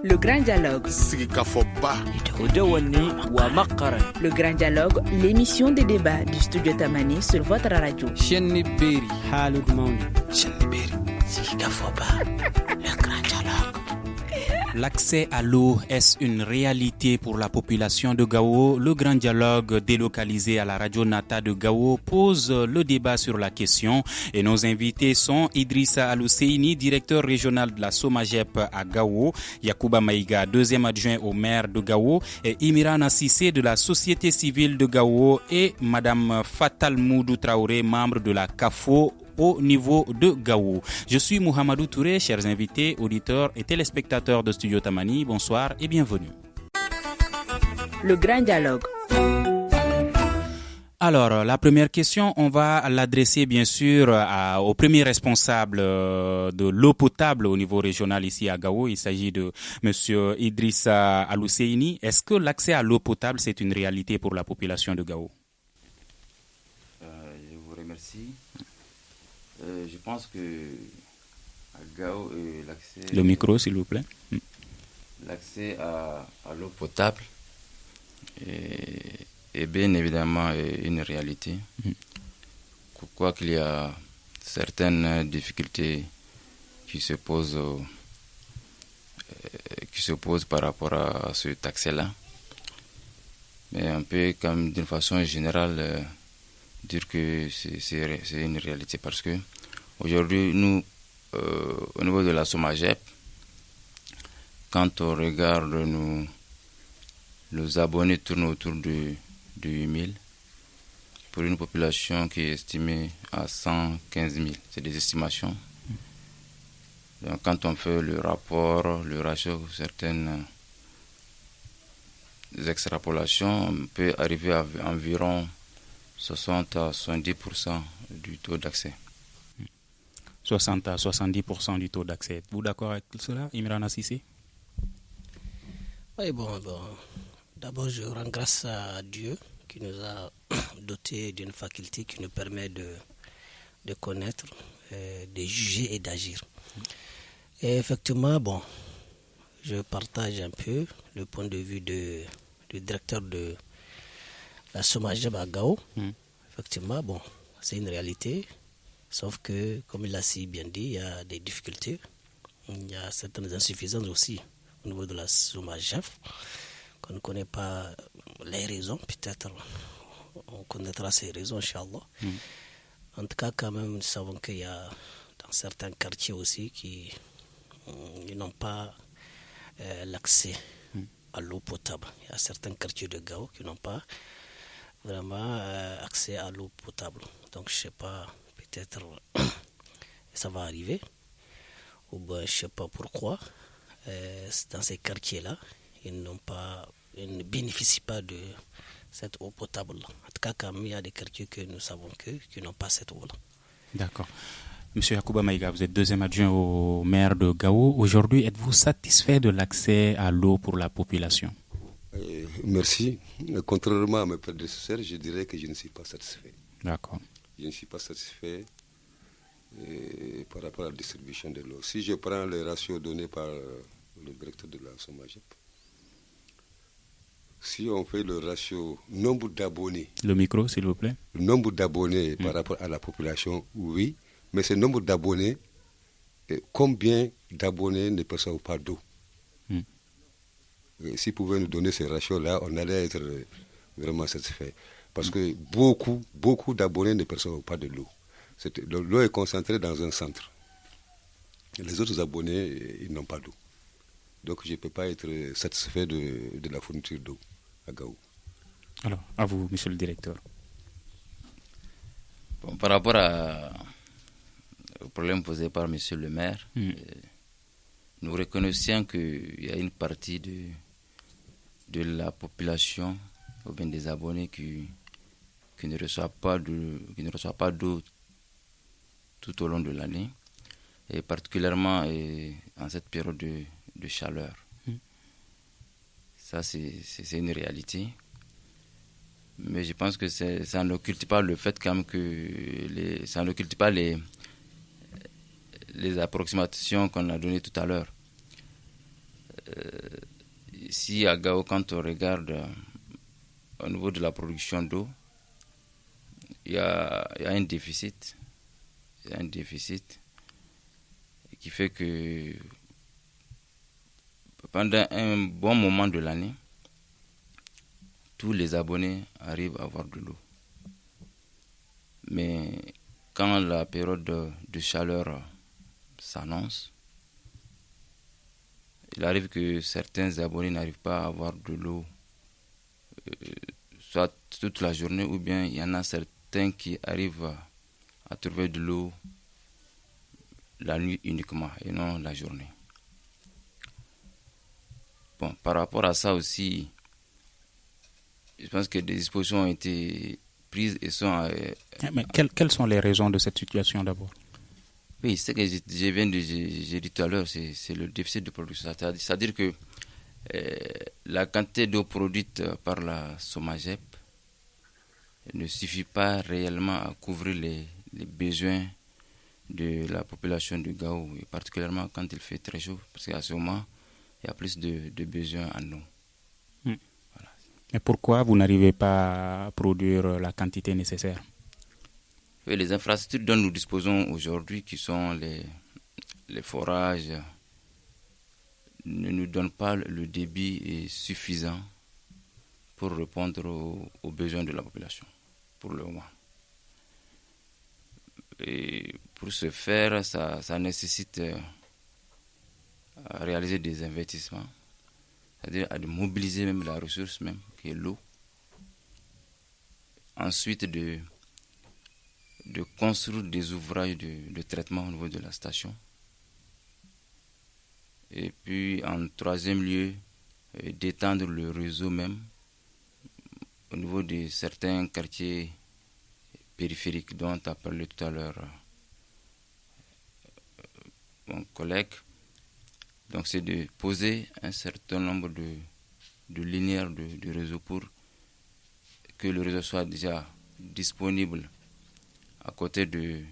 Le grand dialogue. Le grand dialogue, l'émission des débats du studio Tamani sur votre radio. Le grand dialogue. L'accès à l'eau, est-ce une réalité pour la population de Gao? Le grand dialogue délocalisé à la radio Nata de Gao pose le débat sur la question et nos invités sont Idrissa Alouseini, directeur régional de la Somagep à Gao, Yacouba Maïga, deuxième adjoint au maire de Gao, et Imirana Sissé de la société civile de Gao et Madame Fatal Moudou Traoré, membre de la CAFO au niveau de Gao. Je suis Mohamedou Touré, chers invités, auditeurs et téléspectateurs de Studio Tamani. Bonsoir et bienvenue. Le grand dialogue. Alors, la première question, on va l'adresser bien sûr au premier responsable de l'eau potable au niveau régional ici à Gao. Il s'agit de Monsieur Idrissa Alouseini. Est-ce que l'accès à l'eau potable, c'est une réalité pour la population de Gao? Je vous remercie. Je pense que à Gao, l'accès... Le micro, s'il vous plaît. L'accès à l'eau potable est bien évidemment une réalité. Quoiqu'il y a certaines difficultés qui se posent par rapport à cet accès-là. Mais on peut, comme d'une façon générale, dire que c'est une réalité parce que aujourd'hui, nous, au niveau de la Somagep, quand on regarde nos abonnés tournent autour de 8000 pour une population qui est estimée à 115 000. C'est des estimations. Donc, quand on fait le rapport, le ratio, certaines extrapolations, on peut arriver à environ 60 à 70% du taux d'accès. 60 à 70% du taux d'accès. Êtes-vous d'accord avec cela, Imran Sissé? Oui, bon. D'abord, je rends grâce à Dieu qui nous a dotés d'une faculté qui nous permet de connaître, de juger et d'agir. Et effectivement, je partage un peu le point de vue du directeur de la Somagep à Gao. Effectivement, c'est une réalité. Sauf que, comme il l'a si bien dit, il y a des difficultés. Il y a certaines insuffisances aussi au niveau de la Somagep, qu'on ne connaît pas les raisons. Peut-être on connaîtra ces raisons, Inch'Allah. En tout cas, quand même, nous savons qu'il y a dans certains quartiers aussi qui n'ont pas l'accès à l'eau potable. Il y a certains quartiers de Gao qui n'ont pas vraiment accès à l'eau potable. Donc, je ne sais pas, peut-être ça va arriver. Ou je ne sais pas pourquoi. Dans ces quartiers-là, ils ne bénéficient pas de cette eau potable. En tout cas, quand même, il y a des quartiers que nous savons qui n'ont pas cette eau-là. D'accord. Monsieur Yacouba Maïga, vous êtes deuxième adjoint au maire de Gao. Aujourd'hui, êtes-vous satisfait de l'accès à l'eau pour la population? Merci. Contrairement à mes prédécesseurs, je dirais que je ne suis pas satisfait. D'accord. Je ne suis pas satisfait par rapport à la distribution de l'eau. Si je prends les ratios donnés par le directeur de la Somagep, si on fait le ratio nombre d'abonnés... Le micro, s'il vous plaît. Le nombre d'abonnés par rapport à la population, oui. Mais ce nombre d'abonnés, combien d'abonnés ne perçoivent pas d'eau? S'ils pouvaient nous donner ces ratios-là, on allait être vraiment satisfait. Parce que beaucoup d'abonnés ne perçoivent pas de l'eau. L'eau est concentrée dans un centre. Les autres abonnés, ils n'ont pas d'eau. Donc je ne peux pas être satisfait de la fourniture d'eau à Gao. Alors, à vous, monsieur le directeur. Par rapport au problème posé par monsieur le maire, nous reconnaissons qu'il y a une partie de la population, ou bien des abonnés qui ne reçoivent pas d'eau tout au long de l'année, et particulièrement en cette période de chaleur. Ça, c'est une réalité. Mais je pense que ça n'occulte pas le fait quand même que ça n'occulte pas les approximations qu'on a données tout à l'heure. ici à Gao, quand on regarde au niveau de la production d'eau, il y a un déficit. Il y a un déficit qui fait que pendant un bon moment de l'année, tous les abonnés arrivent à avoir de l'eau. Mais quand la période de chaleur s'annonce, il arrive que certains abonnés n'arrivent pas à avoir de l'eau, soit toute la journée, ou bien il y en a certains qui arrivent à trouver de l'eau la nuit uniquement et non la journée. Bon, par rapport à ça aussi, je pense que des dispositions ont été prises et sont... Mais quelles sont les raisons de cette situation d'abord? Oui, c'est ce que j'ai dit tout à l'heure, c'est le déficit de production. C'est-à-dire que la quantité d'eau produite par la SOMAGEP ne suffit pas réellement à couvrir les besoins de la population de Gao, et particulièrement quand il fait très chaud, parce qu'à ce moment, il y a plus de besoins en eau. Voilà. Mais pourquoi vous n'arrivez pas à produire la quantité nécessaire? Oui, les infrastructures dont nous disposons aujourd'hui, qui sont les forages, ne nous donnent pas le débit suffisant pour répondre aux besoins de la population, pour le moment. Et pour ce faire, ça nécessite à réaliser des investissements, c'est-à-dire à mobiliser même la ressource même, qui est l'eau. Ensuite, de construire des ouvrages de traitement au niveau de la station. Et puis, en troisième lieu, d'étendre le réseau même au niveau de certains quartiers périphériques dont a parlé tout à l'heure mon collègue. Donc, c'est de poser un certain nombre de linéaires de réseau pour que le réseau soit déjà disponible à côté des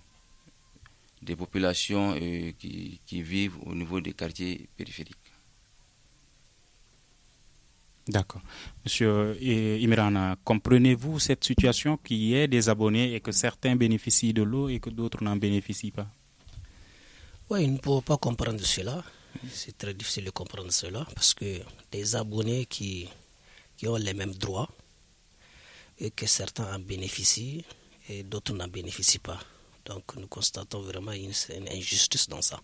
populations qui vivent au niveau des quartiers périphériques. D'accord. Monsieur Imran, comprenez-vous cette situation qu'il y ait des abonnés et que certains bénéficient de l'eau et que d'autres n'en bénéficient pas? Oui, nous ne pouvons pas comprendre cela. C'est très difficile de comprendre cela parce que des abonnés qui ont les mêmes droits et que certains en bénéficient et d'autres n'en bénéficient pas. Donc nous constatons vraiment une injustice dans ça.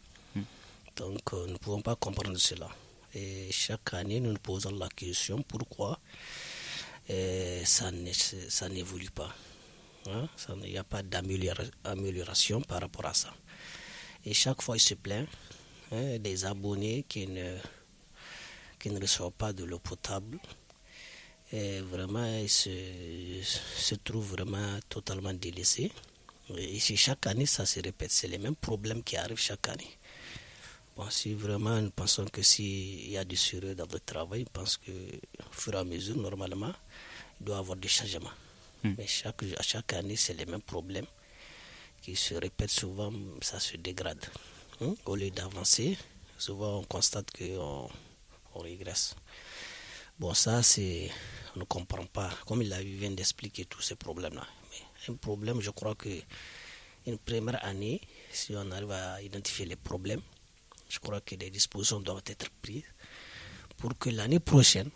Donc nous ne pouvons pas comprendre cela. Et chaque année, nous nous posons la question pourquoi ça n'évolue pas. Il n'y a pas d'amélioration par rapport à ça. Et chaque fois, il se plaint des abonnés qui ne reçoivent pas de l'eau potable. Et vraiment, ils se trouvent vraiment totalement délaissés. Et chaque année, ça se répète. C'est les mêmes problèmes qui arrivent chaque année. Bon, si vraiment nous pensons que s'il y a du sérieux dans le travail, je pense qu'au fur et à mesure, normalement, il doit y avoir des changements. Mais à chaque année, c'est les mêmes problèmes qui se répètent souvent, ça se dégrade. Au lieu d'avancer, souvent on constate qu'on régresse. Bon, ça, on ne comprend pas. Comme il vient d'expliquer tous ces problèmes-là. Mais un problème, je crois qu'une première année, si on arrive à identifier les problèmes, je crois que des dispositions doivent être prises pour que l'année prochaine,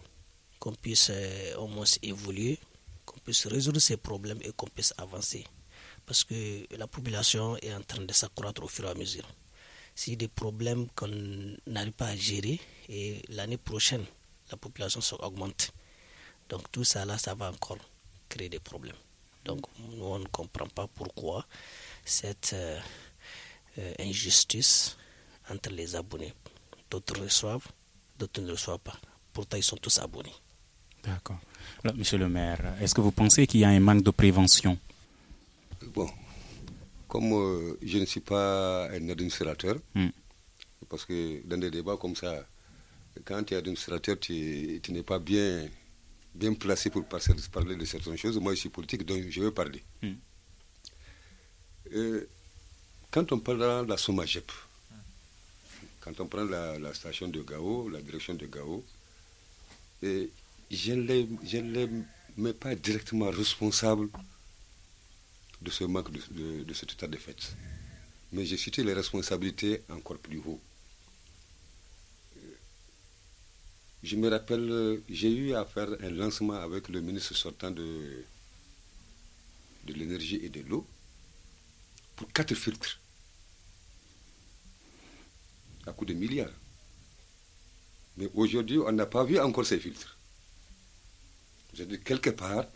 qu'on puisse au moins évoluer, qu'on puisse résoudre ces problèmes et qu'on puisse avancer. Parce que la population est en train de s'accroître au fur et à mesure. Si des problèmes qu'on n'arrive pas à gérer, et l'année prochaine, la population augmente. Donc tout ça là, ça va encore créer des problèmes. Donc nous, on ne comprend pas pourquoi cette injustice entre les abonnés. D'autres reçoivent, d'autres ne reçoivent pas. Pourtant, ils sont tous abonnés. D'accord. Alors, monsieur le maire, est-ce que vous pensez qu'il y a un manque de prévention? Bon, comme je ne suis pas un administrateur, parce que dans des débats comme ça, quand tu es administrateur, tu n'es pas bien placé pour parler de certaines choses. Moi, je suis politique, donc je vais parler. Quand on parle de la SOMAGEP, quand on prend la station de Gao, la direction de Gao, et je ne les mets pas directement responsables de ce manque de cet état de fait. Mais j'ai cité les responsabilités encore plus haut. Je me rappelle, j'ai eu à faire un lancement avec le ministre sortant de l'énergie et de l'eau pour 4 filtres à coût de milliards. Mais aujourd'hui, on n'a pas vu encore ces filtres. Je dis quelque part,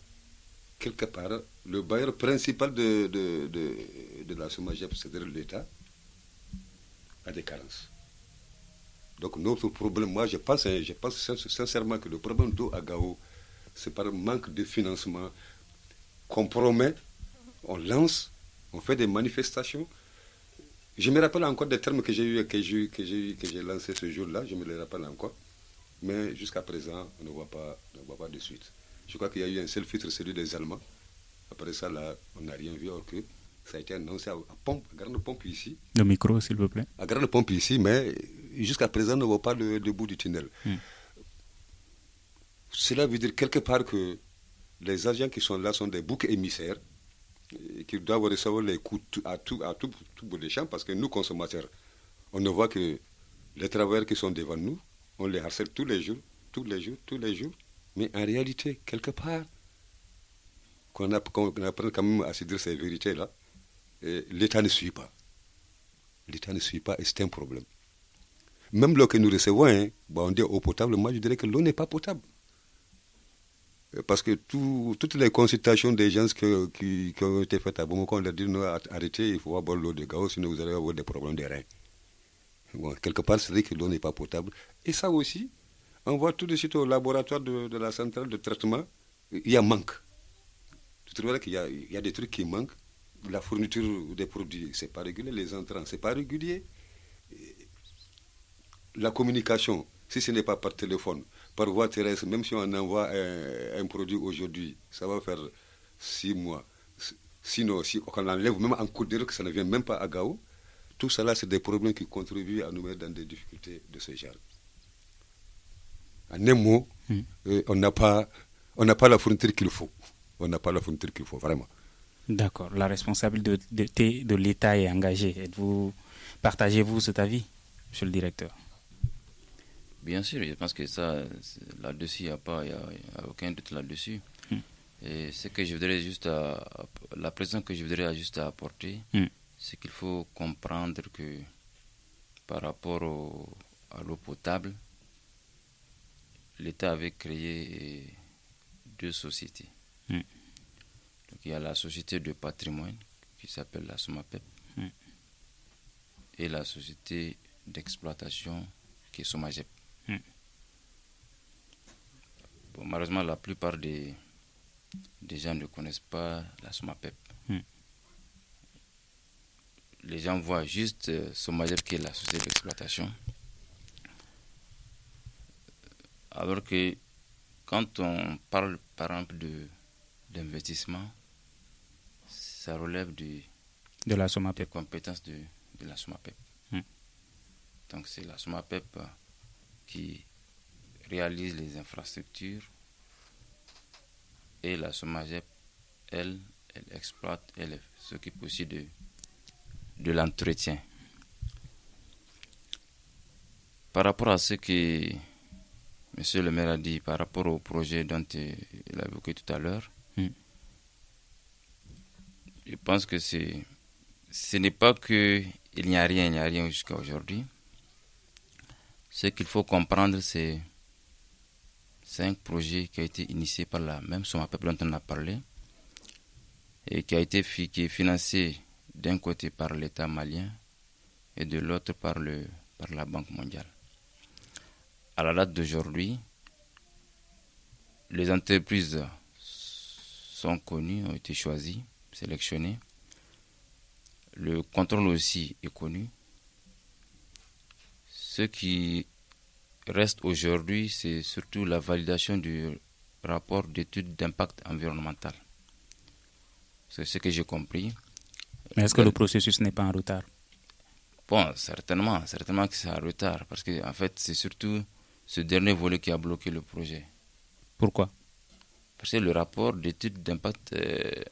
le bailleur principal de la SOMAGEP, c'est-à-dire l'État, a des carences. Donc notre problème, moi je pense sincèrement que le problème d'eau à Gao, c'est par manque de financement qu'on promet, on lance, on fait des manifestations. Je me rappelle encore des termes que j'ai lancés ce jour-là, je me les rappelle encore. Mais jusqu'à présent, on ne voit pas de suite. Je crois qu'il y a eu un seul filtre, celui des Allemands. Après ça, là, on n'a rien vu, alors que ça a été annoncé à grande pompe ici. Le micro, s'il vous plaît. À grande pompe ici, mais jusqu'à présent, on ne voit pas le bout du tunnel. Cela veut dire quelque part que les agents qui sont là sont des boucs émissaires et qui doivent recevoir les coups à tout bout des champs, parce que nous, consommateurs, on ne voit que les travailleurs qui sont devant nous, on les harcèle tous les jours. Mais en réalité, quelque part, qu'on apprenne quand même à se dire ces vérités-là, l'État ne suit pas. L'État ne suit pas et c'est un problème. Même l'eau que nous recevons, on dit eau potable, moi je dirais que l'eau n'est pas potable. Parce que toutes les consultations des gens qui ont été faites à Bamako, on leur dit non, arrêtez, il faut boire l'eau de Gao, sinon vous allez avoir des problèmes de reins. Bon, quelque part, c'est vrai que l'eau n'est pas potable. Et ça aussi, on voit tout de suite au laboratoire de la centrale de traitement, il y a manque. Tu trouveras qu'il y a des trucs qui manquent. La fourniture des produits, c'est pas régulier. Les entrants, c'est pas régulier. La communication, si ce n'est pas par téléphone, par voie terrestre, même si on envoie un produit aujourd'hui, ça va faire 6 mois. Sinon, si on enlève même en coup de que ça ne vient même pas à Gao, tout cela, c'est des problèmes qui contribuent à nous mettre dans des difficultés de ce genre. En un mot, on n'a pas la fourniture qu'il faut. On n'a pas la fourniture qu'il faut, vraiment. D'accord. La responsabilité de l'État est engagée. Partagez-vous cet avis, monsieur le directeur? Bien sûr, je pense que ça, là-dessus, il n'y a aucun doute là-dessus. Et ce que je voudrais la précision que je voudrais juste apporter, c'est qu'il faut comprendre que par rapport à l'eau potable, l'État avait créé 2 sociétés. Donc, il y a la société de patrimoine qui s'appelle la SOMAPEP et la société d'exploitation qui est SOMAGEP. Bon, malheureusement, la plupart des gens ne connaissent pas la SOMAPEP. Les gens voient juste SOMAGEP qui est la société d'exploitation. Alors que quand on parle par exemple d'investissement, ça relève de la SOMAPEP. Des compétences de la SOMAPEP. Donc c'est la SOMAPEP qui réalise les infrastructures et la SOMAGEP, elle exploite, elle s'occupe aussi de l'entretien. Par rapport à ce que Monsieur le maire a dit, par rapport au projet dont il a évoqué tout à l'heure, je pense que ce n'est pas qu'il n'y a rien jusqu'à aujourd'hui. Ce qu'il faut comprendre, c'est un projet qui a été initié par la même SOMAPEP dont on a parlé et qui est financé d'un côté par l'État malien et de l'autre par la Banque mondiale. À la date d'aujourd'hui, les entreprises sont connues, ont été choisies, sélectionnées. Le contrôle aussi est connu. Ce qui reste aujourd'hui, c'est surtout la validation du rapport d'étude d'impact environnemental. C'est ce que j'ai compris. Mais est-ce que le processus n'est pas en retard? Bon, certainement que c'est en retard, parce que en fait, c'est surtout ce dernier volet qui a bloqué le projet. Pourquoi? Parce que le rapport d'étude d'impact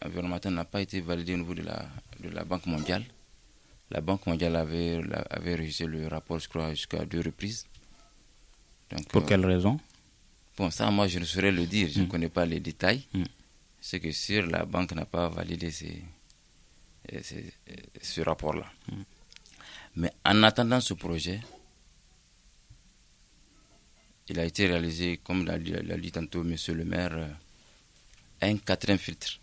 environnemental n'a pas été validé au niveau de la Banque mondiale. La Banque mondiale avait rejeté le rapport, je crois, jusqu'à 2 reprises. Donc, pour quelle raison? Bon, ça, moi, je ne saurais le dire. Je ne connais pas les détails. C'est que sûr, la banque n'a pas validé ce rapport-là. Mais en attendant ce projet, il a été réalisé, comme l'a dit tantôt M. le maire, un 4e filtre.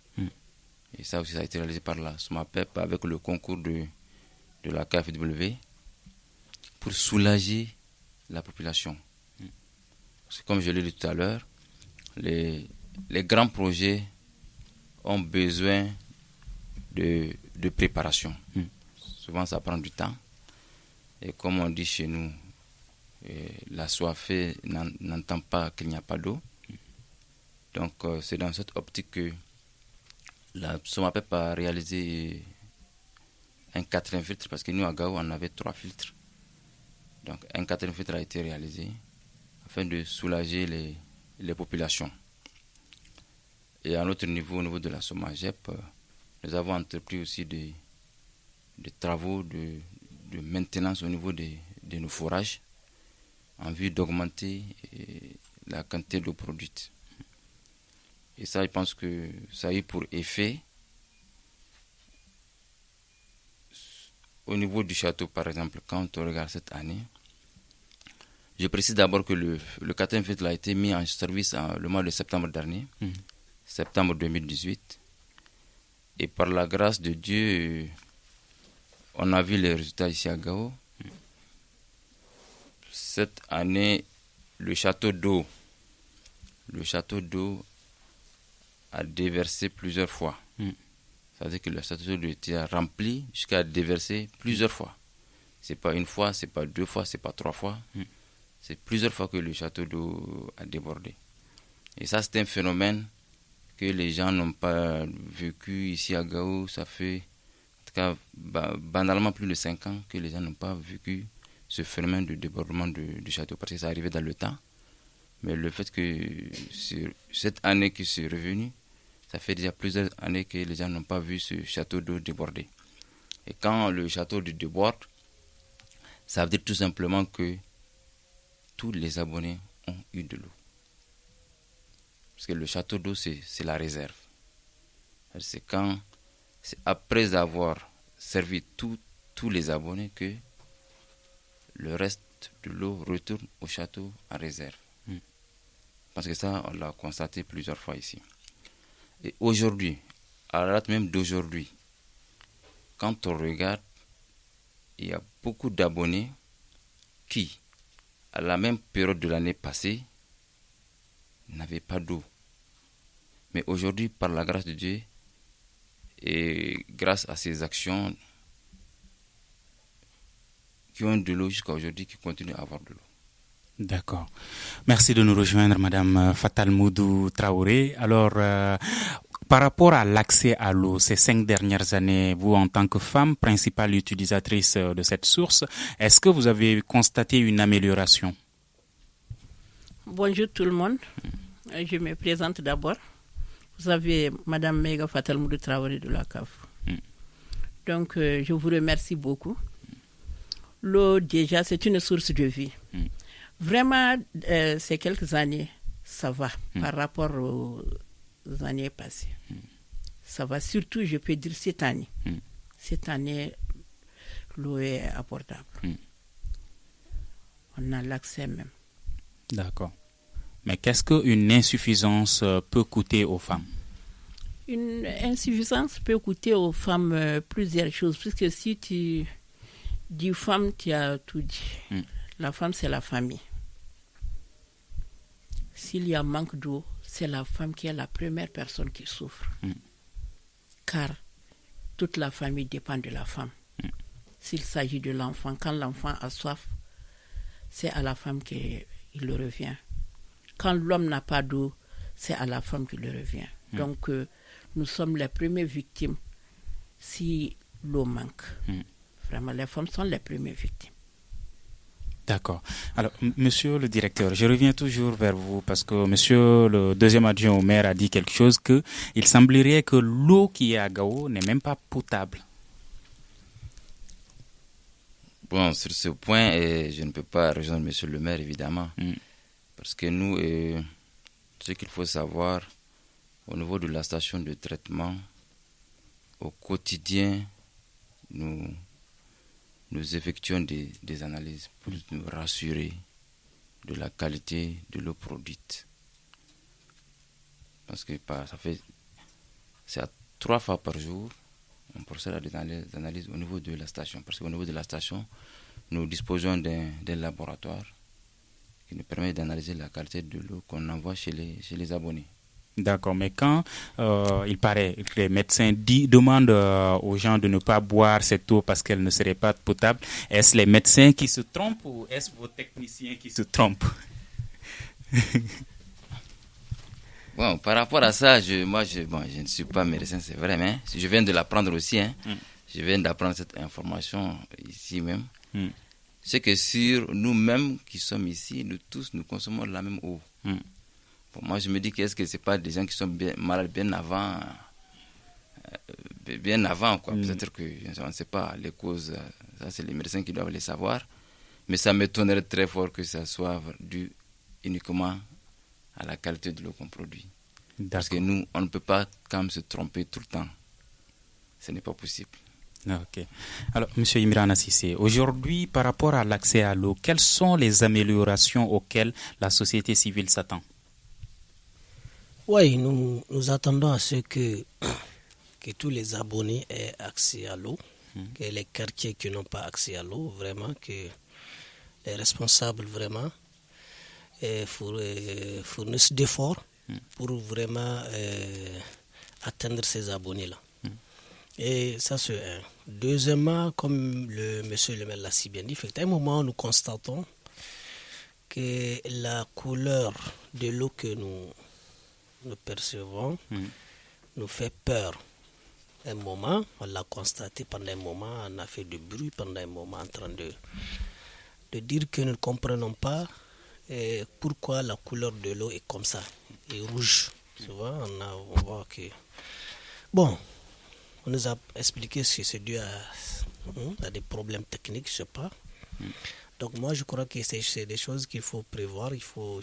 Et ça aussi, ça a été réalisé par la SOMAPEP avec le concours de la KfW pour soulager la population. Parce que comme je l'ai dit tout à l'heure, les grands projets ont besoin de préparation. Souvent, ça prend du temps. Et comme on dit chez nous, la soifée n'entend pas qu'il n'y a pas d'eau. Donc, c'est dans cette optique que la SOMAPEP a réalisé un 4e filtre, parce que nous, à Gao, on avait 3 filtres. Donc, un 4e filtre a été réalisé afin de soulager les populations. Et à notre niveau, au niveau de la SOMAGEP, nous avons entrepris aussi des travaux de maintenance au niveau de nos forages en vue d'augmenter la quantité d'eau produite. Et ça, je pense que ça a eu pour effet, au niveau du château, par exemple, quand on regarde cette année, je précise d'abord que le 4e filtre a été mis en service le mois de septembre dernier, septembre 2018. Et par la grâce de Dieu, on a vu les résultats ici à Gao. Cette année, le château d'eau a déversé plusieurs fois. C'est-à-dire que le château d'eau était rempli jusqu'à déverser plusieurs fois. C'est pas une fois, c'est pas 2 fois, c'est pas 3 fois. C'est plusieurs fois que le château d'eau a débordé. Et ça, c'est un phénomène que les gens n'ont pas vécu ici à Gao. Ça fait, en tout cas, banalement plus de 5 ans que les gens n'ont pas vécu ce phénomène de débordement du château, parce que ça arrivait dans le temps. Mais le fait que cette année qui s'est revenue, ça fait déjà plusieurs années que les gens n'ont pas vu ce château d'eau déborder. Et quand le château d'eau déborde, ça veut dire tout simplement que tous les abonnés ont eu de l'eau. Parce que le château d'eau, c'est la réserve. C'est après avoir servi tous les abonnés que le reste de l'eau retourne au château en réserve. Parce que ça, on l'a constaté plusieurs fois ici. Et aujourd'hui, à la date même d'aujourd'hui, quand on regarde, il y a beaucoup d'abonnés qui, à la même période de l'année passée, n'avaient pas d'eau. Mais aujourd'hui, par la grâce de Dieu, et grâce à ces actions qui ont de l'eau jusqu'à aujourd'hui, qui continuent à avoir de l'eau. D'accord. Merci de nous rejoindre, Madame Fatal Moudou Traoré. Alors, par rapport à l'accès à l'eau, ces 5 dernières années, vous, en tant que femme principale utilisatrice de cette source, est-ce que vous avez constaté une amélioration? Bonjour tout le monde. Je me présente d'abord. Vous avez Madame Mega Fatal Moudou Traoré de la CAF. Donc, je vous remercie beaucoup. L'eau, déjà, c'est une source de vie. Vraiment, ces quelques années, ça va par rapport aux années passées. Ça va, surtout, je peux dire, cette année. Cette année, l'eau est abordable. On a l'accès même. D'accord. Mais qu'est-ce qu'une insuffisance peut coûter aux femmes? Une insuffisance peut coûter aux femmes plusieurs choses, puisque si tu dis femme, tu as tout dit. La femme, c'est la famille. S'il y a manque d'eau, c'est la femme qui est la première personne qui souffre. Car toute la famille dépend de la femme. S'il s'agit de l'enfant, quand l'enfant a soif, c'est à la femme qu'il le revient. Quand l'homme n'a pas d'eau, c'est à la femme qu'il le revient. Donc, nous sommes les premières victimes si l'eau manque. Vraiment, les femmes sont les premières victimes. D'accord. Alors, monsieur le directeur, je reviens toujours vers vous parce que monsieur le deuxième adjoint au maire a dit quelque chose qu'il semblerait que l'eau qui est à Gao n'est même pas potable. Bon, sur ce point, je ne peux pas rejoindre monsieur le maire, évidemment. Parce que nous, ce qu'il faut savoir, au niveau de la station de traitement, au quotidien, nous effectuons des analyses pour nous rassurer de la qualité de l'eau produite. Parce que c'est à 3 fois par jour, on procède à des analyses au niveau de la station. Parce qu'au niveau de la station, nous disposons d'un laboratoire qui nous permet d'analyser la qualité de l'eau qu'on envoie chez les abonnés. D'accord, mais quand il paraît que les médecins demandent aux gens de ne pas boire cette eau parce qu'elle ne serait pas potable, est-ce les médecins qui se trompent ou est-ce vos techniciens qui se trompent? Bon, par rapport à ça, je ne suis pas médecin, c'est vrai, mais je viens de l'apprendre aussi. Je viens d'apprendre cette information ici même. C'est que sur nous-mêmes qui sommes ici, nous tous, nous consommons la même eau. Bon, moi, je me dis qu'est-ce que c'est pas des gens qui sont malades bien avant, quoi. Peut-être que on ne sait pas les causes. Ça, c'est les médecins qui doivent les savoir. Mais ça m'étonnerait très fort que ça soit dû uniquement à la qualité de l'eau qu'on produit. Parce que nous, on ne peut pas quand même se tromper tout le temps. Ce n'est pas possible. Ok. Alors, M. Imran Sissé, aujourd'hui, par rapport à l'accès à l'eau, quelles sont les améliorations auxquelles la société civile s'attend? Oui, nous attendons à ce que tous les abonnés aient accès à l'eau, que les quartiers qui n'ont pas accès à l'eau, vraiment, que les responsables, vraiment, fournissent d'efforts pour vraiment atteindre ces abonnés-là. Et ça, c'est un. Deuxièmement, comme monsieur le maire l'a si bien dit, à un moment, nous constatons que la couleur de l'eau que nous percevons nous fait peur. Un moment, on l'a constaté pendant un moment, on a fait du bruit pendant un moment en train de dire que nous ne comprenons pas pourquoi la couleur de l'eau est comme ça, et rouge. Tu vois, on voit que... Bon, on nous a expliqué que c'est dû à des problèmes techniques, je ne sais pas. Donc moi, je crois que c'est des choses qu'il faut prévoir. Il faut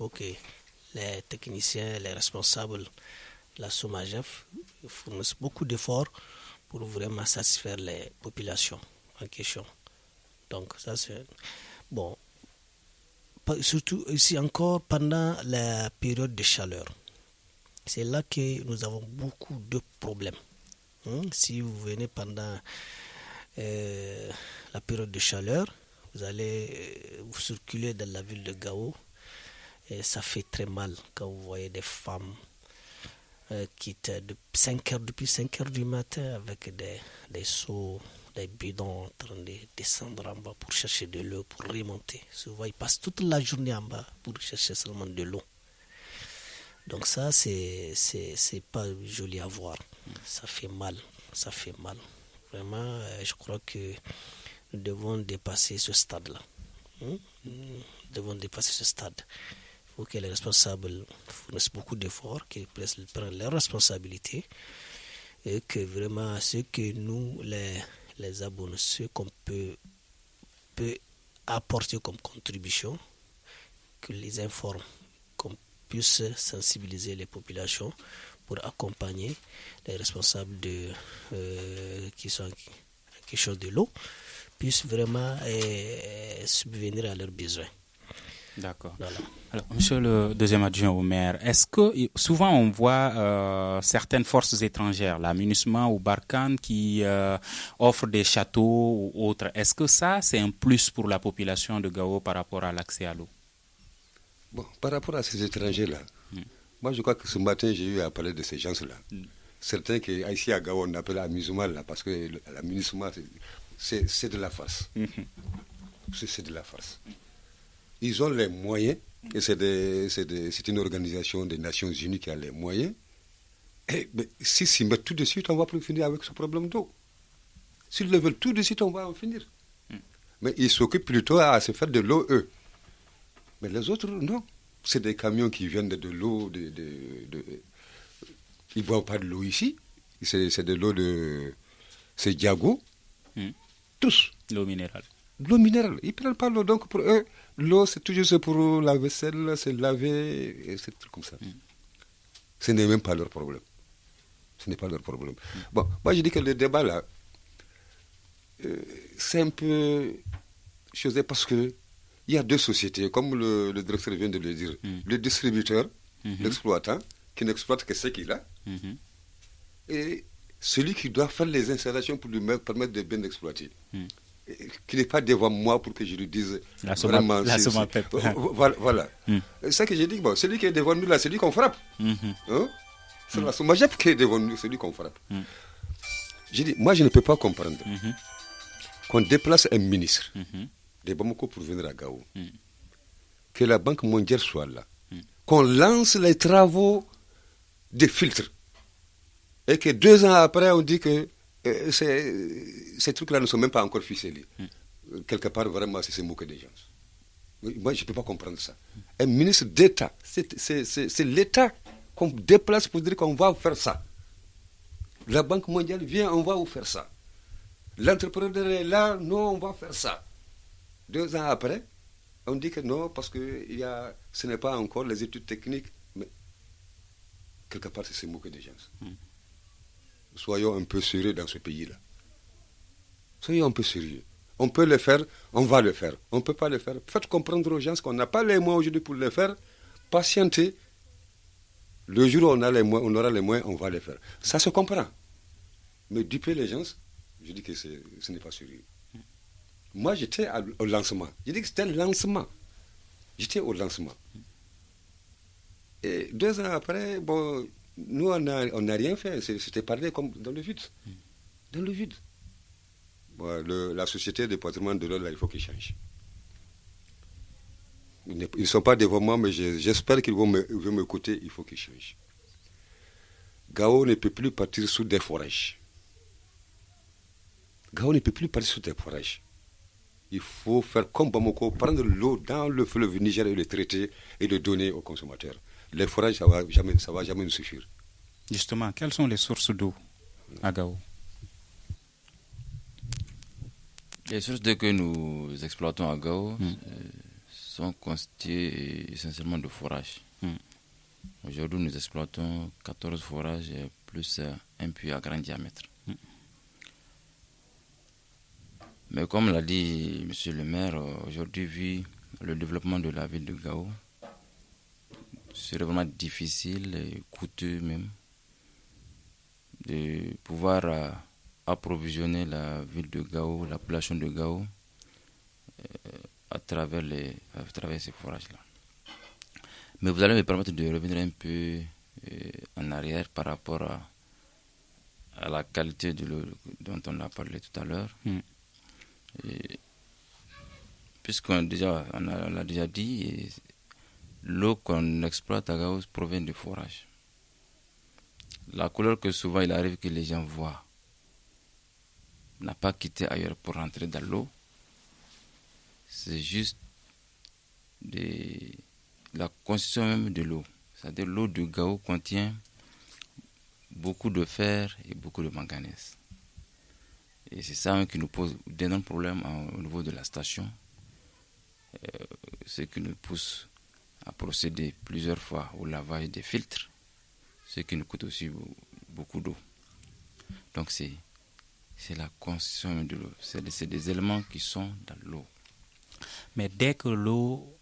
que les techniciens, les responsables, la SOMAGEF fournissent beaucoup d'efforts pour vraiment satisfaire les populations en question. Donc ça c'est... Bon, surtout ici encore pendant la période de chaleur. C'est là que nous avons beaucoup de problèmes. Si vous venez pendant la période de chaleur, vous allez vous circuler dans la ville de Gao et ça fait très mal quand vous voyez des femmes qui étaient depuis 5 heures du matin avec des seaux, des bidons en train de descendre en bas pour chercher de l'eau, pour remonter. Souvent, ils passent toute la journée en bas pour chercher seulement de l'eau. Donc ça, c'est pas joli à voir. Ça fait mal. Vraiment, je crois que nous devons dépasser ce stade-là. Nous devons dépasser ce stade. Il faut que les responsables fournissent beaucoup d'efforts, qu'ils prennent leurs responsabilités et que vraiment ce que nous, les abonnés, ce qu'on peut apporter comme contribution, que les informent, qu'on puisse sensibiliser les populations pour accompagner les responsables qui sont en question de l'eau, puissent vraiment subvenir à leurs besoins. D'accord. Voilà. Alors, monsieur le deuxième adjoint au maire, est-ce que souvent on voit certaines forces étrangères, la MINUSMA ou Barkhane, qui offrent des châteaux ou autres. Est-ce que ça, c'est un plus pour la population de Gao par rapport à l'accès à l'eau? Bon, par rapport à ces étrangers-là, moi je crois que ce matin j'ai eu à parler de ces gens-là. Certains qui ici à Gao on appelle amusement là, parce que la MINUSMA c'est de la farce. C'est de la farce. Ils ont les moyens, et c'est une organisation des Nations Unies qui a les moyens. Et, mais si s'y mettent tout de suite, on ne va plus finir avec ce problème d'eau. S'ils le veulent tout de suite, on va en finir. Mais ils s'occupent plutôt à se faire de l'eau, eux. Mais les autres, non. C'est des camions qui viennent de l'eau. Ils ne boivent pas de l'eau ici. C'est de l'eau de... C'est Diago. Tous. L'eau minérale. L'eau minérale. Ils ne prennent pas l'eau. Donc pour eux, l'eau, c'est toujours pour la vaisselle, c'est laver, et c'est comme ça. Ce n'est même pas leur problème. Ce n'est pas leur problème. Bon, moi je dis que le débat là, c'est un peu chose parce que il y a deux sociétés, comme le directeur vient de le dire. Le distributeur, l'exploitant, qui n'exploite que ce qu'il a, et celui qui doit faire les installations pour lui permettre de bien exploiter. Qui n'est pas devant moi pour que je lui dise vraiment. Voilà. C'est ça que j'ai dit. Bon, celui qui est devant nous là, c'est lui qu'on frappe. C'est la Somajep qui est devant nous, c'est lui qu'on frappe. J'ai dit, moi je ne peux pas comprendre qu'on déplace un ministre de Bamako pour venir à Gao, que la Banque mondiale soit là, qu'on lance les travaux de filtres, et que 2 ans après on dit que ces trucs-là ne sont même pas encore ficelés. Quelque part, vraiment, c'est se moquer des gens. Moi, je ne peux pas comprendre ça. Un ministre d'État, c'est l'État qu'on déplace pour dire qu'on va faire ça. La Banque mondiale vient, on va vous faire ça. L'entrepreneur est là, non, on va faire ça. 2 ans après, on dit que non, parce que ce n'est pas encore les études techniques, mais quelque part, c'est se moquer des gens. Soyons un peu sérieux dans ce pays-là. Soyons un peu sérieux. On peut le faire, on va le faire. On ne peut pas le faire. Faites comprendre aux gens qu'on n'a pas les moyens aujourd'hui pour le faire. Patientez. Le jour où on aura les moyens, on va le faire. Ça se comprend. Mais duper les gens, je dis que ce n'est pas sérieux. Moi, j'étais au lancement. Je dis que c'était le lancement. J'étais au lancement. Et 2 ans après, bon... Nous, on n'a rien fait. C'était parlé comme dans le vide. Dans le vide. Bon, la société de patrimoine de l'eau, là, il faut qu'ils changent. Ils ne sont pas devant moi, mais j'espère qu'ils vont m'écouter. Il faut qu'ils changent. Gao ne peut plus partir sous des forages. Gao ne peut plus partir sous des forages. Il faut faire comme Bamako, prendre l'eau dans le fleuve Niger et le traiter et le donner aux consommateurs. Les forages, ça ne va jamais nous suffire. Justement, quelles sont les sources d'eau à Gao? Les sources d'eau que nous exploitons à Gao sont constituées essentiellement de forages. Aujourd'hui, nous exploitons 14 forages plus un puits à grand diamètre. Mais comme l'a dit M. le maire, aujourd'hui, vu le développement de la ville de Gao, c'est vraiment difficile et coûteux même de pouvoir approvisionner la ville de Gao, la population de Gao à travers ces forages-là. Mais vous allez me permettre de revenir un peu en arrière par rapport à la qualité de l'eau dont on a parlé tout à l'heure. Puisqu'on l'a déjà dit, l'eau qu'on exploite à Gao provient de forages. La couleur que souvent il arrive que les gens voient n'a pas quitté ailleurs pour rentrer dans l'eau. C'est juste la constitution même de l'eau. C'est-à-dire l'eau de Gao contient beaucoup de fer et beaucoup de manganèse. Et c'est ça qui nous pose d'énormes problèmes au niveau de la station. Ce qui nous pousse à procéder plusieurs fois au lavage des filtres, ce qui nous coûte aussi beaucoup d'eau. Donc c'est la constitution de l'eau. C'est des éléments qui sont dans l'eau. Mais dès que l'eau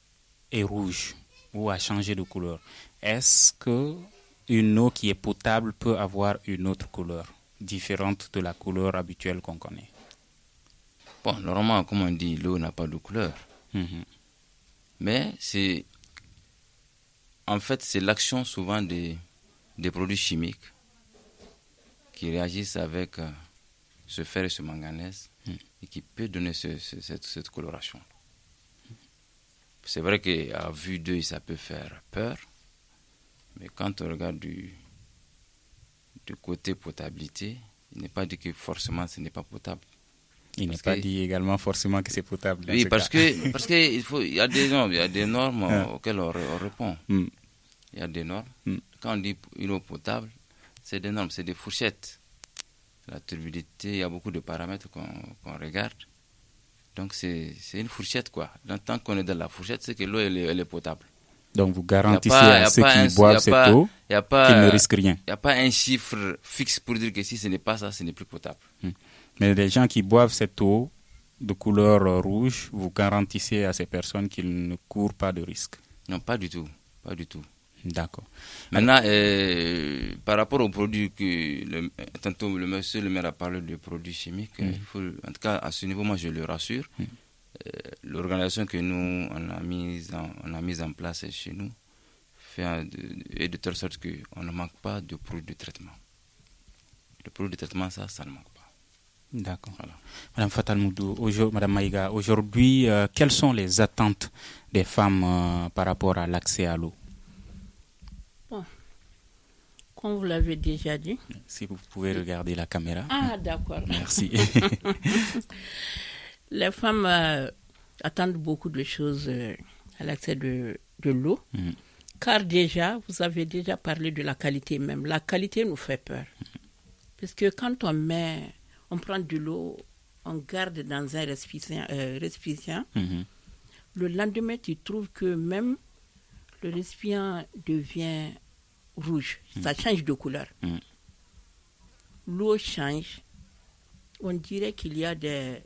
est rouge ou a changé de couleur, est-ce qu'une eau qui est potable peut avoir une autre couleur différente de la couleur habituelle qu'on connaît? Bon, normalement, comme on dit, l'eau n'a pas de couleur. Mais en fait, c'est l'action souvent des produits chimiques qui réagissent avec ce fer et ce manganèse et qui peut donner cette coloration. C'est vrai qu'à vue d'œil, ça peut faire peur, mais quand on regarde du côté potabilité, il n'est pas dit que forcément ce n'est pas potable. Il n'est pas dit également forcément que c'est potable. Oui, parce qu'il y a des normes auxquelles on répond. Il y a des normes. Quand on dit une eau potable, c'est des normes, c'est des fourchettes. La turbidité, il y a beaucoup de paramètres qu'on regarde. Donc c'est une fourchette, quoi. Tant qu'on est dans la fourchette, c'est que l'eau elle est potable. Donc vous garantissez à ceux qui boivent cette eau qu'ils ne risquent rien. Il n'y a pas un chiffre fixe pour dire que si ce n'est pas ça, ce n'est plus potable. Mais les gens qui boivent cette eau de couleur rouge, vous garantissez à ces personnes qu'ils ne courent pas de risque? Non, pas du tout. Pas du tout. D'accord. Maintenant, par rapport aux produits tantôt le monsieur le maire a parlé de produits chimiques, en tout cas à ce niveau, moi je le rassure. L'organisation que nous on a mise en place chez nous fait de telle sorte qu'on ne manque pas de produits de traitement. Le produit de traitement, ça ne manque pas. D'accord. Voilà. Madame Fatal Moudou, Madame Maïga, aujourd'hui, quelles sont les attentes des femmes par rapport à l'accès à l'eau? Bon, comme vous l'avez déjà dit. Si vous pouvez regarder la caméra. Ah, d'accord. Merci. Les femmes attendent beaucoup de choses à l'accès de l'eau. Car déjà, vous avez déjà parlé de la qualité même. La qualité nous fait peur. Parce que quand on prend de l'eau, on garde dans un récipient. Le lendemain, tu trouves que même le récipient devient rouge. Ça change de couleur. L'eau change. On dirait qu'il y a des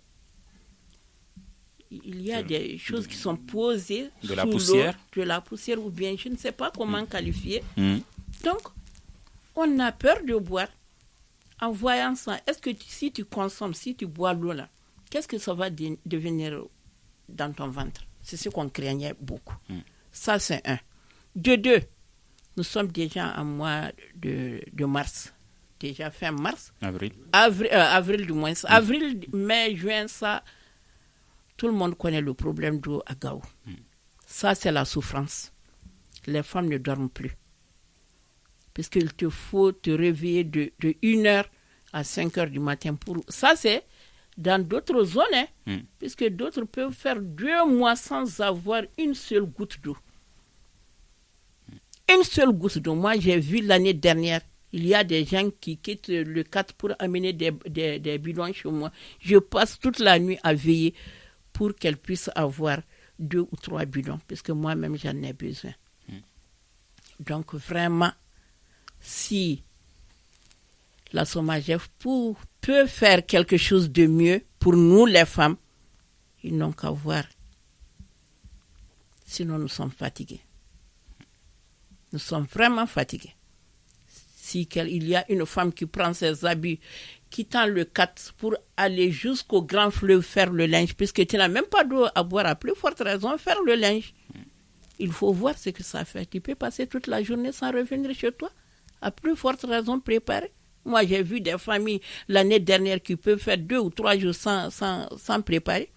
choses qui sont posées de la poussière. De la poussière ou bien je ne sais pas comment qualifier. Donc, on a peur de boire. En voyant ça, est-ce que si tu consommes, si tu bois l'eau là, qu'est-ce que ça va devenir dans ton ventre? C'est ce qu'on craignait beaucoup. Ça, c'est un. De deux, nous sommes déjà en mois de mars. Déjà fin mars. Avril du moins. Avril, mai, juin, ça, tout le monde connaît le problème d'eau à Gao. Ça, c'est la souffrance. Les femmes ne dorment plus. Parce qu'il te faut te réveiller de 1h à 5h du matin. Ça, c'est dans d'autres zones, puisque d'autres peuvent faire 2 mois sans avoir une seule goutte d'eau. Une seule goutte d'eau. Moi, j'ai vu l'année dernière, il y a des gens qui quittent le 4 pour amener des bidons chez moi. Je passe toute la nuit à veiller pour qu'elles puissent avoir 2 ou 3 bidons, puisque moi-même, j'en ai besoin. Donc, vraiment, si la SOMAGEF peut faire quelque chose de mieux pour nous les femmes, ils n'ont qu'à voir. Sinon, nous sommes fatigués. Nous sommes vraiment fatigués. Si il y a une femme qui prend ses habits, quittant le 4 pour aller jusqu'au grand fleuve faire le linge, puisque tu n'as même pas d'eau à boire, à plus forte raison, faire le linge. Il faut voir ce que ça fait. Tu peux passer toute la journée sans revenir chez toi. À plus forte raison, préparer. Moi, j'ai vu des familles l'année dernière qui peuvent faire 2 ou 3 jours sans préparer,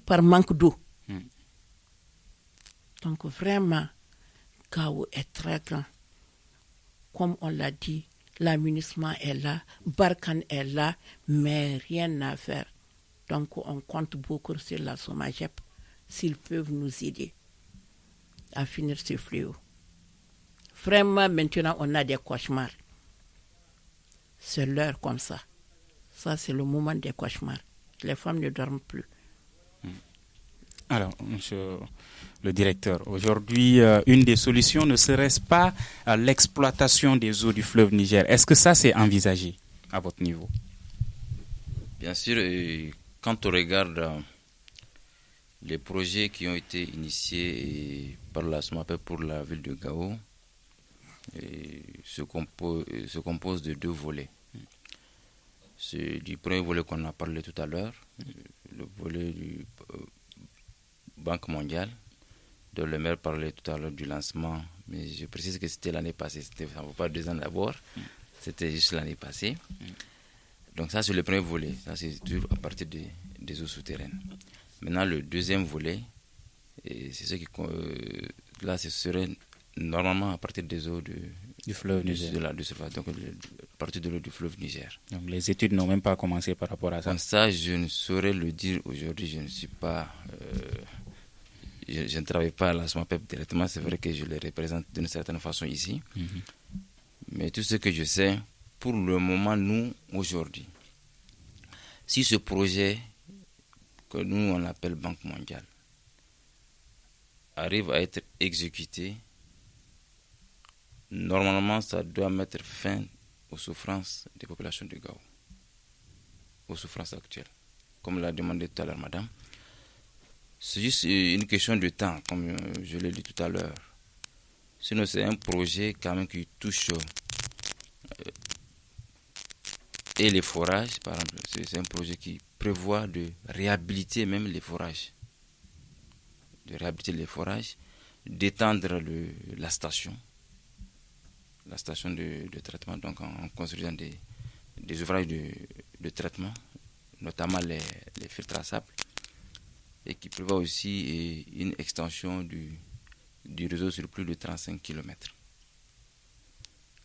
par manque d'eau. Donc, vraiment, Gao est très grand. Comme on l'a dit, l'aménagement est là, Barkhane est là, mais rien à faire. Donc, on compte beaucoup sur la SOMAGEP, s'ils peuvent nous aider à finir ce fléau. Vraiment, maintenant, on a des cauchemars. C'est l'heure comme ça. Ça, c'est le moment des cauchemars. Les femmes ne dorment plus. Alors, monsieur le directeur, aujourd'hui, une des solutions ne serait-ce pas l'exploitation des eaux du fleuve Niger? Est-ce que ça, c'est envisagé à votre niveau? Bien sûr, quand on regarde les projets qui ont été initiés par la SOMAGEP pour la ville de Gao, se compose de 2 volets. C'est du premier volet qu'on a parlé tout à l'heure, le volet du Banque mondiale, dont le maire parlait tout à l'heure du lancement, mais je précise que c'était l'année passée, ça ne vaut pas 2 ans d'abord, c'était juste l'année passée. Donc ça, c'est le premier volet, ça c'est toujours à partir des eaux souterraines. Maintenant, le deuxième volet, et c'est ce qui, là, ce serait normalement à partir des eaux du fleuve Niger. Donc, à partir de l'eau du fleuve Niger. Donc les études n'ont même pas commencé par rapport à ça. Bon, ça, je ne saurais le dire aujourd'hui. Je ne suis pas... je ne travaille pas à la SMAPEP directement. C'est vrai que je les représente d'une certaine façon ici. Mais tout ce que je sais, pour le moment, nous, aujourd'hui, si ce projet que nous, on appelle Banque mondiale, arrive à être exécuté, normalement, ça doit mettre fin aux souffrances des populations de Gao, aux souffrances actuelles. Comme l'a demandé tout à l'heure, madame, c'est juste une question de temps, comme je l'ai dit tout à l'heure. Sinon, c'est un projet quand même qui touche et les forages, par exemple. C'est un projet qui prévoit de réhabiliter même les forages. De réhabiliter les forages, d'étendre la station de traitement, donc en construisant des ouvrages de traitement, notamment les filtres à sable, et qui prévoit aussi une extension du réseau sur plus de 35 km,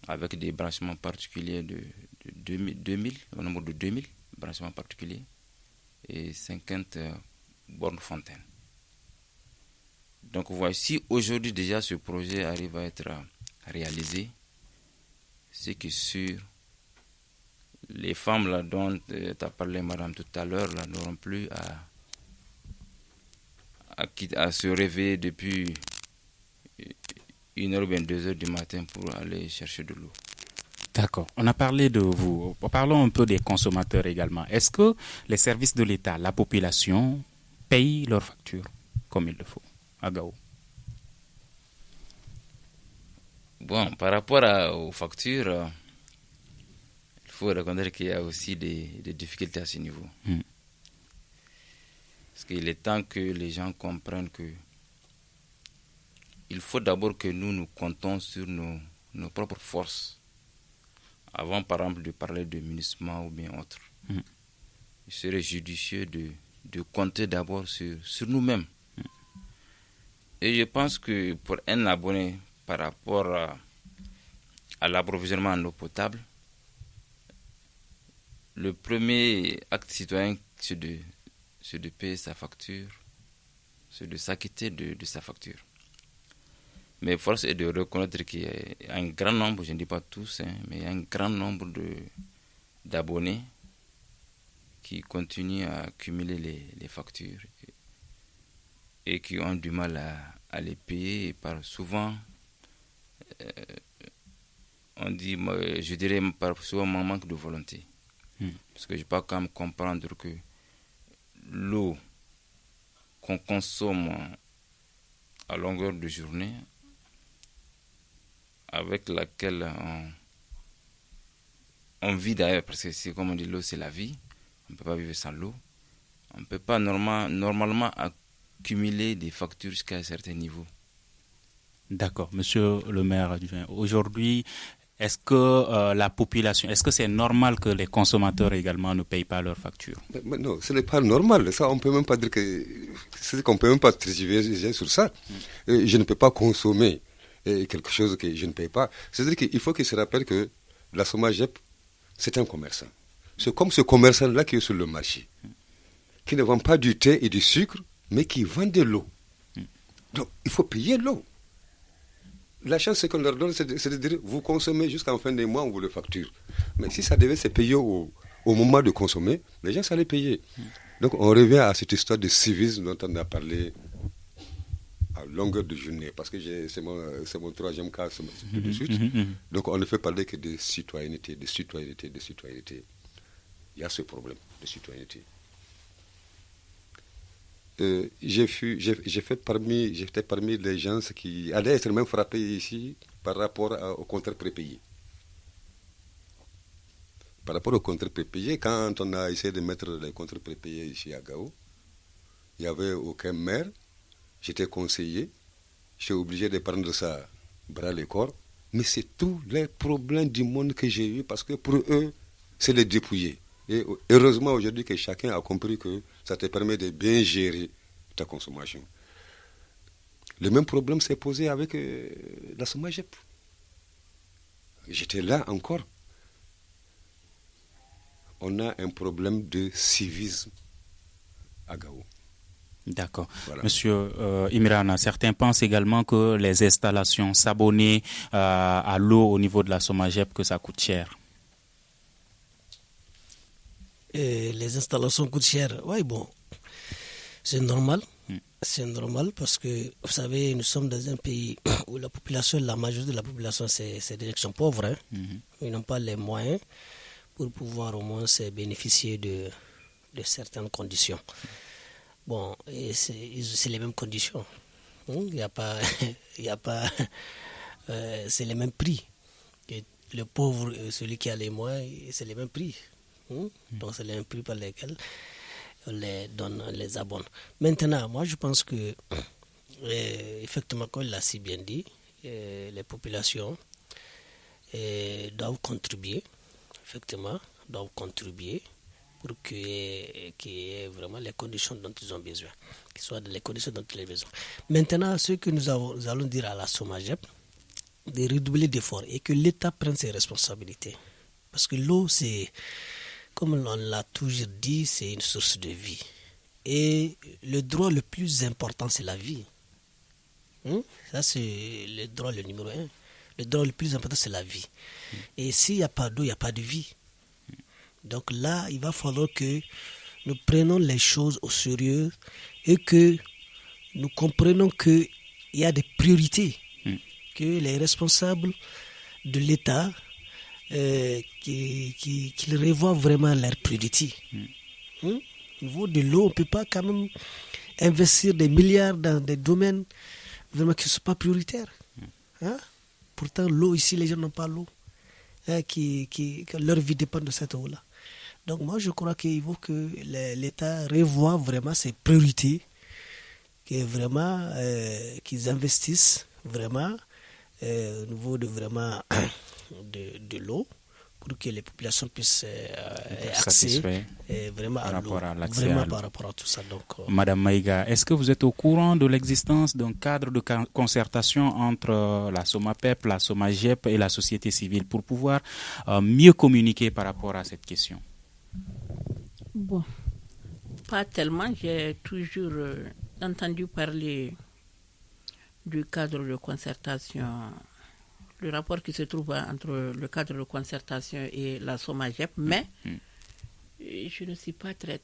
avec des branchements particuliers de 2000, au nombre de 2000 branchements particuliers, et 50 bornes fontaines. Donc voici, aujourd'hui déjà ce projet arrive à être réalisé, c'est que sur les femmes là, dont tu as parlé madame tout à l'heure, là, n'auront plus à se réveiller depuis 1h ou bien 2h du matin pour aller chercher de l'eau. D'accord. On a parlé de vous. Parlons un peu des consommateurs également. Est-ce que les services de l'État, la population, payent leurs factures comme il le faut à Gao? Bon, par rapport aux factures, il faut reconnaître qu'il y a aussi des difficultés à ce niveau. Parce qu'il est temps que les gens comprennent que il faut d'abord que nous comptons sur nos propres forces. Avant, par exemple, de parler de munissement ou bien autre. Il serait judicieux de compter d'abord sur nous-mêmes. Et je pense que pour un abonné, par rapport à l'approvisionnement en eau potable, le premier acte citoyen, c'est de payer sa facture, c'est de s'acquitter de sa facture. Mais force est de reconnaître qu'il y a un grand nombre, je ne dis pas tous, mais il y a un grand nombre d'abonnés qui continuent à accumuler les factures et qui ont du mal à les payer. Et souvent, on dit, je dirais par souvent un manque de volonté. Parce que je peux quand même comprendre que l'eau qu'on consomme à longueur de journée, avec laquelle on vit d'ailleurs, parce que c'est comme on dit, l'eau c'est la vie, on ne peut pas vivre sans l'eau, on ne peut pas normalement accumuler des factures jusqu'à un certain niveau. D'accord, monsieur le maire adjoint. Aujourd'hui, est-ce que la population, est-ce que c'est normal que les consommateurs également ne payent pas leurs factures? Mais non, ce n'est pas normal. Ça, on peut même pas dire que... C'est qu'on ne peut même pas trivialiser sur ça. Je ne peux pas consommer quelque chose que je ne paye pas. C'est-à-dire qu'il faut qu'il se rappelle que la SOMAGEP, c'est un commerçant. C'est comme ce commerçant-là qui est sur le marché, qui ne vend pas du thé et du sucre, mais qui vend de l'eau. Donc, il faut payer l'eau. La chance qu'on leur donne, c'est de dire, vous consommez jusqu'en fin de mois, on vous le facture. Mais si ça devait se payer au moment de consommer, les gens allaient payer. Donc on revient à cette histoire de civisme dont on a parlé à longueur de journée, parce que c'est mon troisième cas tout de suite. Donc on ne fait parler que de citoyenneté, de citoyenneté, de citoyenneté. Il y a ce problème de citoyenneté. J'étais parmi les gens qui allaient être même frappés ici par rapport au contrat prépayé. Par rapport au contrat prépayé, quand on a essayé de mettre les contrats prépayés ici à Gao, il n'y avait aucun maire. J'étais conseiller. J'étais obligé de prendre ça bras le corps. Mais c'est tous les problèmes du monde que j'ai eu parce que pour eux, c'est les dépouiller. Et heureusement aujourd'hui que chacun a compris que ça te permet de bien gérer ta consommation. Le même problème s'est posé avec la SOMAGEP. J'étais là encore. On a un problème de civisme à Gao. D'accord. Voilà. Monsieur Imran, certains pensent également que les installations, s'abonner à l'eau au niveau de la SOMAGEP, que ça coûte cher. Et les installations coûtent cher. Oui, bon, c'est normal. C'est normal parce que, vous savez, nous sommes dans un pays où la population, la majorité de la population, c'est des gens qui sont pauvres. Hein. Ils n'ont pas les moyens pour pouvoir au moins se bénéficier de certaines conditions. Bon, et c'est les mêmes conditions. Il n'y a pas, c'est les mêmes prix. Et le pauvre, celui qui a les moyens, c'est les mêmes prix. Donc c'est les mêmes prix par lesquels on les abonne. Maintenant, moi je pense que, effectivement, comme il l'a si bien dit, les populations doivent contribuer, effectivement, pour qu'il y ait vraiment les conditions dont ils ont besoin, qu'ils soient dans les conditions dont ils ont besoin. Maintenant, ce que nous allons dire à la SOMAGEP, de redoubler d'efforts et que l'État prenne ses responsabilités. Parce que l'eau, c'est, comme on l'a toujours dit, c'est une source de vie. Et le droit le plus important, c'est la vie. Ça, c'est le droit le numéro 1. Le droit le plus important, c'est la vie. Et s'il n'y a pas d'eau, il n'y a pas de vie. Donc là, il va falloir que nous prenions les choses au sérieux et que nous comprenions qu'il y a des priorités, que les responsables de l'État, qu'ils revoient vraiment leurs priorités. Au niveau de l'eau, on ne peut pas quand même investir des milliards dans des domaines vraiment qui ne sont pas prioritaires. Pourtant, l'eau ici, les gens n'ont pas l'eau. Que leur vie dépend de cette eau-là. Donc moi, je crois qu'il faut que l'État revoie vraiment ses priorités, vraiment, qu'ils investissent vraiment au niveau de vraiment de l'eau, pour que les populations puissent accéder vraiment à l'eau, vraiment par rapport à tout ça. Donc, Madame Maïga, est-ce que vous êtes au courant de l'existence d'un cadre de concertation entre la SOMAPEP, la SOMAGEP et la société civile pour pouvoir mieux communiquer par rapport à cette question? Bon, pas tellement. J'ai toujours entendu parler du cadre de concertation, le rapport qui se trouve entre le cadre de concertation et la SOMAGEP, mais je ne suis pas très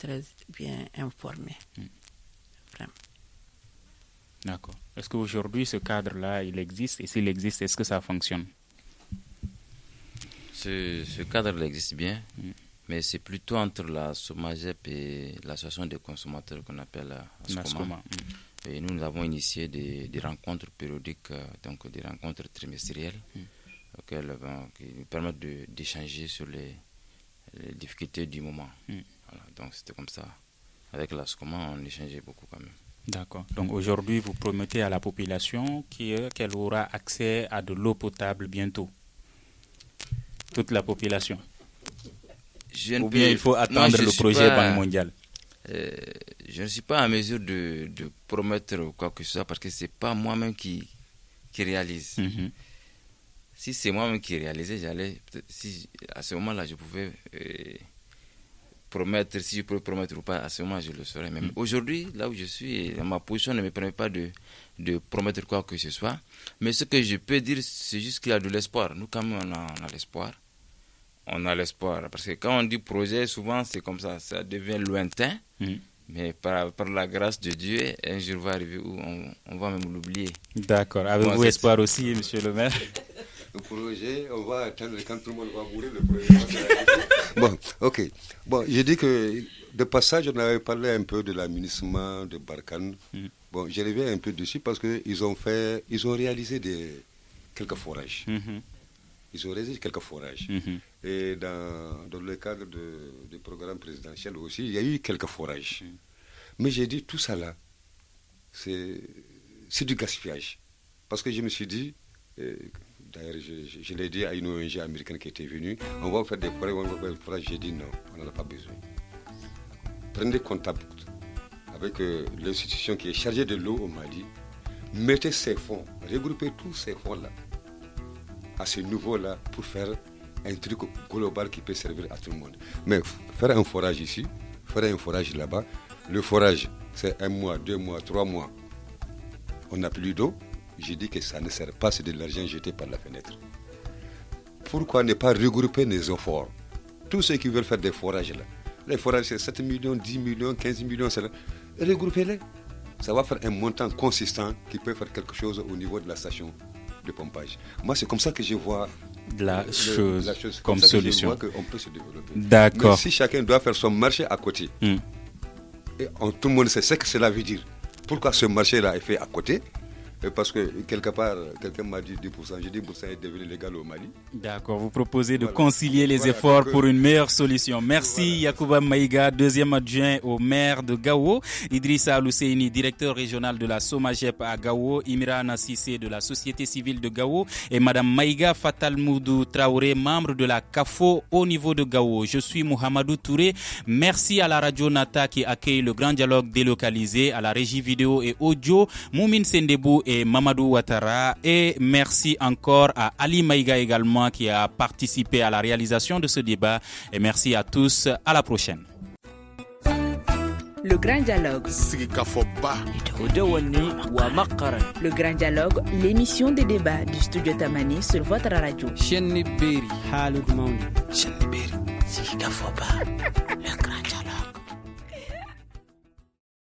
bien informée. Vraiment. D'accord. Est-ce qu'aujourd'hui, ce cadre-là, il existe? Et s'il existe, est-ce que ça fonctionne? Ce cadre existe bien, mais c'est plutôt entre la SOMAGEP et l'association des consommateurs qu'on appelle la SCOMA. Et nous avons initié des rencontres périodiques, donc des rencontres trimestrielles, qui nous permettent d'échanger sur les difficultés du moment. Voilà, donc c'était comme ça. Avec la SCOMA, on échangeait beaucoup quand même. D'accord. Donc aujourd'hui, vous promettez à la population qu'elle aura accès à de l'eau potable bientôt. Toute la population. Ou bien il faut attendre le projet Banque mondiale. Je ne suis pas en mesure de promettre quoi que ce soit parce que ce n'est pas moi-même qui réalise. Si c'est moi-même qui réalisais, à ce moment-là, je pouvais promettre, si je peux promettre ou pas, à ce moment je le saurais. Mais aujourd'hui, là où je suis, ma position ne me permet pas de promettre quoi que ce soit. Mais ce que je peux dire, c'est juste qu'il y a de l'espoir. Nous, quand même, on a l'espoir. On a l'espoir. Parce que quand on dit projet, souvent, c'est comme ça. Ça devient lointain. Mais par la grâce de Dieu, un jour va arriver où on va même l'oublier. D'accord. Avez-vous espoir aussi, monsieur le maire? Le projet, on va attendre quand tout le monde va mourir, le projet. Bon, ok. Bon, j'ai dit que de passage, on avait parlé un peu de l'aménagement de Barkhane. Bon, je reviens un peu dessus parce qu'ils ont réalisé quelques forages. Ils ont réalisé quelques forages. Et dans le cadre du programme présidentiel aussi, il y a eu quelques forages. Mais j'ai dit, tout ça là, c'est du gaspillage. Parce que je me suis dit, d'ailleurs, je l'ai dit à une ONG américaine qui était venue, on va faire des forages, on va faire des forages. J'ai dit non, on n'en a pas besoin. Prenez contact avec l'institution qui est chargée de l'eau au Mali. mettez ces fonds, regroupez tous ces fonds-là à ce niveau-là pour faire un truc global qui peut servir à tout le monde. Mais faire un forage ici, faire un forage là-bas, le forage c'est 1 mois, 2 mois, 3 mois, on n'a plus d'eau, j'ai dit que ça ne sert pas, c'est de l'argent jeté par la fenêtre. Pourquoi ne pas regrouper les efforts? Tous ceux qui veulent faire des forages là, les forages c'est 7 millions, 10 millions, 15 millions, regroupez-les. Ça va faire un montant consistant qui peut faire quelque chose au niveau de la station de pompage. Moi, c'est comme ça que je vois la chose comme solution. Je vois qu'on peut se développer. D'accord. Mais si chacun doit faire son marché à côté, et tout le monde sait ce que cela veut dire. Pourquoi ce marché-là est fait à côté? Parce que quelque part, quelqu'un m'a dit 10%, j'ai dit 10% est devenu légal au Mali. D'accord, vous proposez de concilier les efforts pour une meilleure solution. Merci Yacouba Maïga, deuxième adjoint au maire de Gao, Idrissa Alouseini, directeur régional de la SOMAGEP à Gao, Imran Sissé de la société civile de Gao et Madame Maïga Fatal Moudou Traoré, membre de la CAFO au niveau de Gao. Je suis Mohamedou Touré. Merci à la radio Nata qui accueille le grand dialogue délocalisé, à la régie vidéo et audio, Moumine Sendebou et Mamadou Ouattara, et merci encore à Ali Maïga également qui a participé à la réalisation de ce débat, et merci à tous, à la prochaine. Le grand dialogue. Le grand dialogue, l'émission des débats du studio Tamani sur votre radio.